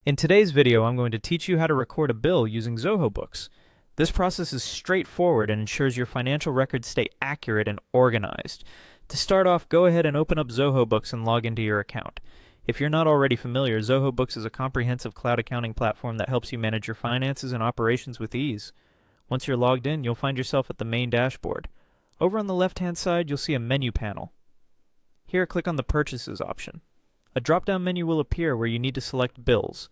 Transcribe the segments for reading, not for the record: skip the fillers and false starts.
In today's video, I'm going to teach you how to record a bill using Zoho Books. This process is straightforward and ensures your financial records stay accurate and organized. To start off, go ahead and open up Zoho Books and log into your account. If you're not already familiar, Zoho Books is a comprehensive cloud accounting platform that helps you manage your finances and operations with ease. Once you're logged in, you'll find yourself at the main dashboard. Over on the left-hand side, you'll see a menu panel. Here, click on the Purchases option. A drop-down menu will appear where you need to select Bills.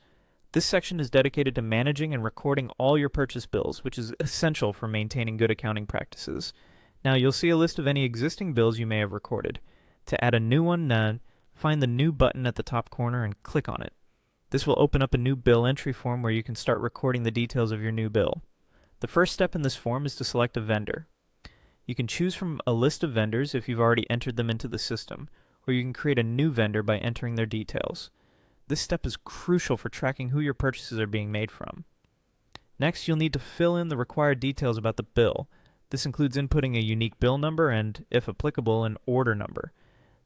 This section is dedicated to managing and recording all your purchase bills, which is essential for maintaining good accounting practices. Now, you'll see a list of any existing bills you may have recorded. To add a new one, find the New button at the top corner and click on it. This will open up a new bill entry form where you can start recording the details of your new bill. The first step in this form is to select a vendor. You can choose from a list of vendors if you've already entered them into the system, or you can create a new vendor by entering their details. This step is crucial for tracking who your purchases are being made from. Next, you'll need to fill in the required details about the bill. This includes inputting a unique bill number and, if applicable, an order number.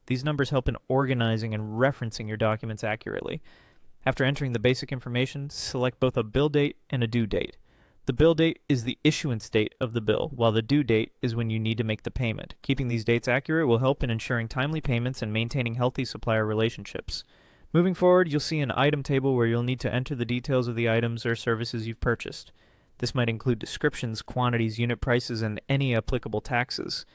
These numbers help in organizing and referencing your documents accurately. After entering the basic information, select both a bill date and a due date. The bill date is the issuance date of the bill, while the due date is when you need to make the payment. Keeping these dates accurate will help in ensuring timely payments and maintaining healthy supplier relationships. Moving forward, you'll see an item table where you'll need to enter the details of the items or services you've purchased. This might include descriptions, quantities, unit prices, and any applicable taxes.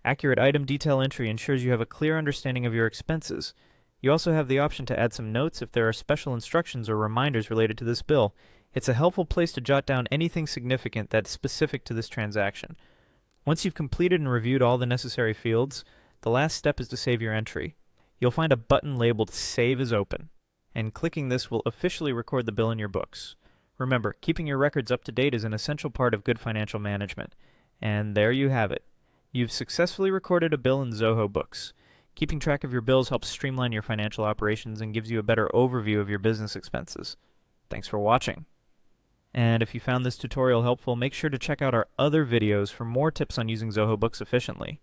Accurate item detail entry ensures you have a clear understanding of your expenses. You also have the option to add some notes if there are special instructions or reminders related to this bill. It's a helpful place to jot down anything significant that's specific to this transaction. Once you've completed and reviewed all the necessary fields, the last step is to save your entry. You'll find a button labeled Save as Open, and clicking this will officially record the bill in your books. Remember, keeping your records up to date is an essential part of good financial management. And there you have it. You've successfully recorded a bill in Zoho Books. Keeping track of your bills helps streamline your financial operations and gives you a better overview of your business expenses. Thanks for watching. And if you found this tutorial helpful, make sure to check out our other videos for more tips on using Zoho Books efficiently.